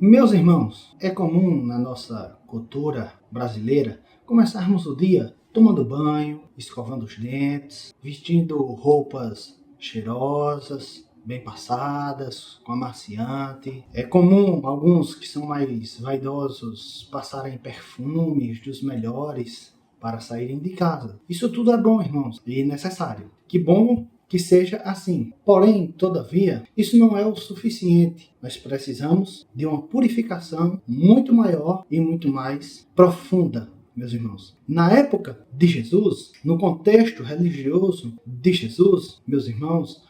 Meus irmãos, é comum na nossa cultura brasileira começarmos o dia tomando banho, escovando os dentes, vestindo roupas cheirosas, bem passadas, com amaciante. É comum alguns que são mais vaidosos passarem perfumes dos melhores para saírem de casa. Isso tudo é bom, irmãos, e necessário. Que bom que seja assim. Porém, todavia, isso não é o suficiente. Nós precisamos de uma purificação muito maior e muito mais profunda, meus irmãos. Na época de Jesus, no contexto religioso de Jesus, meus irmãos,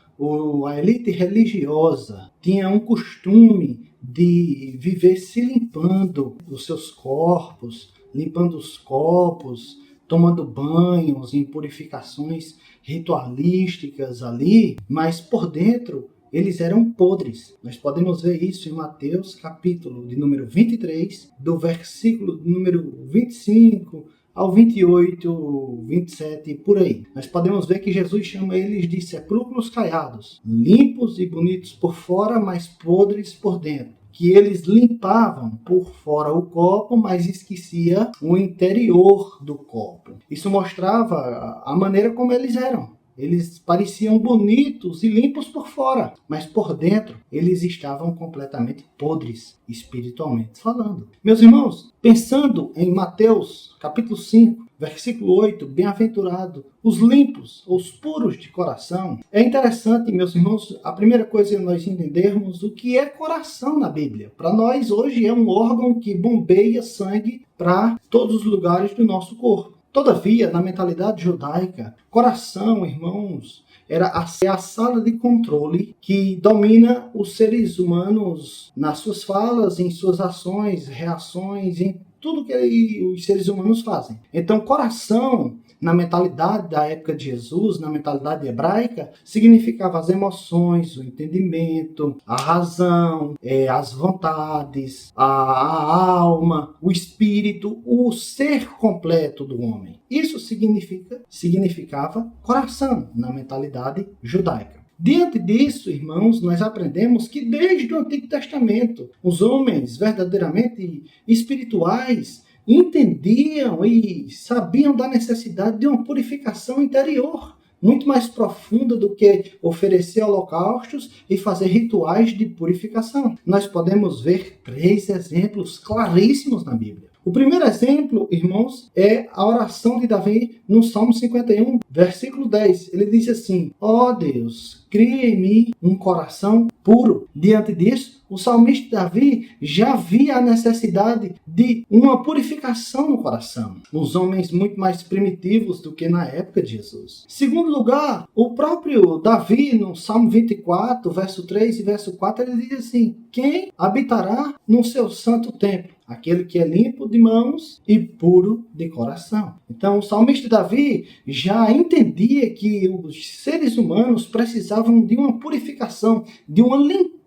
a elite religiosa tinha um costume de viver se limpando os seus corpos, limpando os copos, tomando banhos em purificações ritualísticas ali, mas por dentro eles eram podres. Nós podemos ver isso em Mateus, capítulo de número 23, do versículo de número 25 ao 28, 27 e por aí. Nós podemos ver que Jesus chama eles de sepulcros caiados, limpos e bonitos por fora, mas podres por dentro. Que eles limpavam por fora o copo, mas esquecia o interior do copo. Isso mostrava a maneira como eles eram. Eles pareciam bonitos e limpos por fora, mas por dentro eles estavam completamente podres, espiritualmente falando. Meus irmãos, pensando em Mateus capítulo 5, versículo 8, bem-aventurado os limpos, os puros de coração. É interessante, meus irmãos, a primeira coisa é nós entendermos o que é coração na Bíblia. Para nós, hoje, é um órgão que bombeia sangue para todos os lugares do nosso corpo. Todavia, na mentalidade judaica, coração, irmãos, é a sala de controle que domina os seres humanos nas suas falas, em suas ações, reações, em tudo que os seres humanos fazem. Então, coração, na mentalidade da época de Jesus, na mentalidade hebraica, significava as emoções, o entendimento, a razão, as vontades, a alma, o espírito, o ser completo do homem. Isso significava coração na mentalidade judaica. Diante disso, irmãos, nós aprendemos que desde o Antigo Testamento, os homens verdadeiramente espirituais entendiam e sabiam da necessidade de uma purificação interior, muito mais profunda do que oferecer holocaustos e fazer rituais de purificação. Nós podemos ver 3 exemplos claríssimos na Bíblia. O primeiro exemplo, irmãos, é a oração de Davi no Salmo 51, versículo 10. Ele diz assim: ó Deus, cria em mim um coração puro. Diante disso, o salmista Davi já via a necessidade de uma purificação no coração. Os homens muito mais primitivos do que na época de Jesus. Segundo lugar, o próprio Davi, no Salmo 24, verso 3 e verso 4, ele diz assim: quem habitará no seu santo templo? Aquele que é limpo de mãos e puro de coração. Então, o salmista Davi já entendia que os seres humanos precisavam de uma purificação, de uma limpeza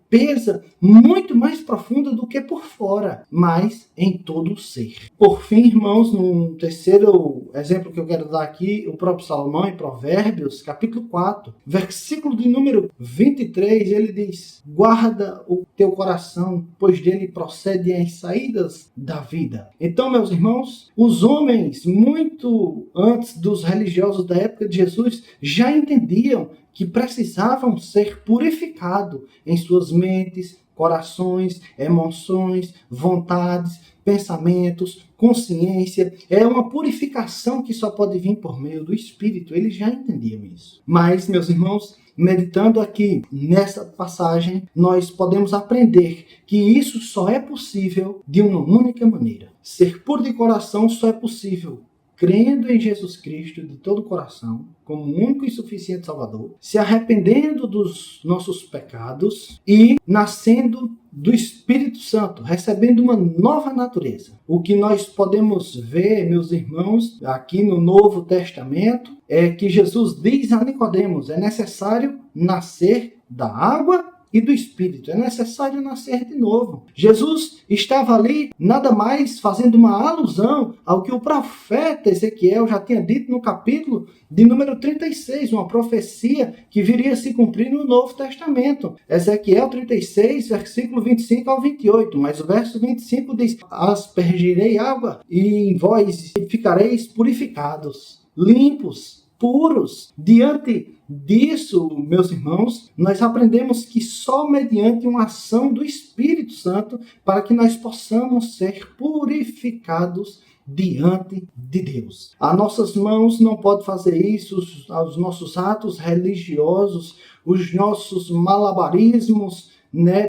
muito mais profunda do que por fora, mas em todo o ser. Por fim, irmãos, no terceiro exemplo que eu quero dar aqui, o próprio Salomão em Provérbios, capítulo 4, versículo de número 23, ele diz: guarda o teu coração, pois dele procedem as saídas da vida. Então, meus irmãos, os homens, muito antes dos religiosos da época de Jesus, já entendiam que precisavam ser purificados em suas mentes, corações, emoções, vontades, pensamentos, consciência. É uma purificação que só pode vir por meio do Espírito. Eles já entendiam isso. Mas, meus irmãos, meditando aqui nessa passagem, nós podemos aprender que isso só é possível de uma única maneira. Ser puro de coração só é possível crendo em Jesus Cristo de todo o coração, como o único e suficiente Salvador, se arrependendo dos nossos pecados e nascendo do Espírito Santo, recebendo uma nova natureza. O que nós podemos ver, meus irmãos, aqui no Novo Testamento, é que Jesus diz a Nicodemos: é necessário nascer da água e do Espírito. É necessário nascer de novo. Jesus estava ali nada mais fazendo uma alusão ao que o profeta Ezequiel já tinha dito no capítulo de número 36, uma profecia que viria a se cumprir no Novo Testamento. Ezequiel 36, versículo 25 ao 28, mas o verso 25 diz: aspergirei água e em vós ficareis purificados, limpos, puros. Diante disso, meus irmãos, nós aprendemos que só mediante uma ação do Espírito Santo para que nós possamos ser purificados diante de Deus. As nossas mãos não podem fazer isso, os nossos atos religiosos, os nossos malabarismos,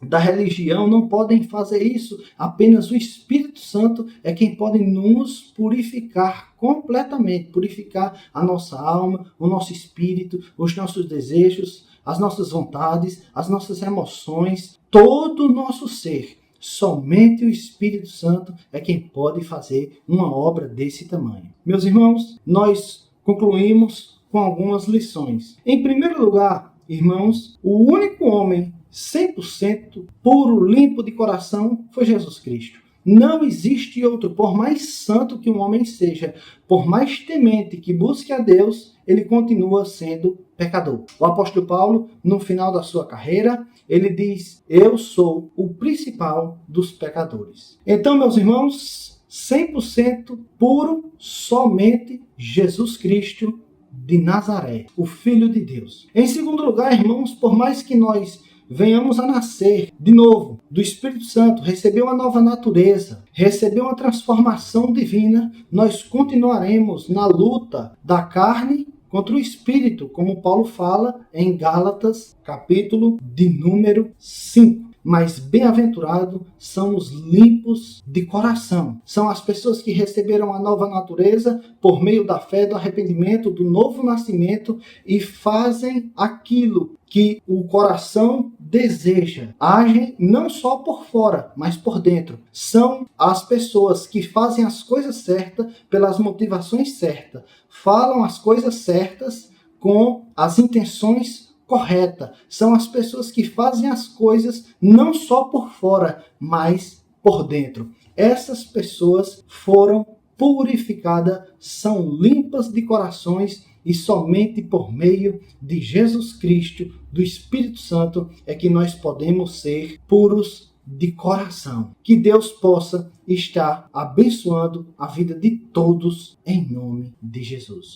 da religião não podem fazer isso. Apenas o Espírito Santo é quem pode nos purificar completamente, purificar a nossa alma, o nosso espírito, os nossos desejos, as nossas vontades, as nossas emoções, todo o nosso ser. Somente o Espírito Santo é quem pode fazer uma obra desse tamanho. Meus irmãos, nós concluímos com algumas lições. Em primeiro lugar, irmãos, o único homem 100% puro, limpo de coração foi Jesus Cristo. Não existe outro, por mais santo que um homem seja, por mais temente que busque a Deus, ele continua sendo pecador. O apóstolo Paulo, no final da sua carreira, ele diz: eu sou o principal dos pecadores. Então, meus irmãos, 100% puro, somente Jesus Cristo de Nazaré, o Filho de Deus. Em segundo lugar, irmãos, por mais que nós venhamos a nascer de novo do Espírito Santo, receber uma nova natureza, receber uma transformação divina, nós continuaremos na luta da carne contra o Espírito, como Paulo fala em Gálatas, capítulo de número 5. Mas bem-aventurados são os limpos de coração. São as pessoas que receberam a nova natureza por meio da fé, do arrependimento, do novo nascimento e fazem aquilo que o coração deseja. Agem não só por fora, mas por dentro. São as pessoas que fazem as coisas certas pelas motivações certas. Falam as coisas certas com as intenções corretas. São as pessoas que fazem as coisas não só por fora, mas por dentro. Essas pessoas foram purificadas, são limpas de corações e somente por meio de Jesus Cristo, do Espírito Santo, é que nós podemos ser puros de coração. Que Deus possa estar abençoando a vida de todos em nome de Jesus.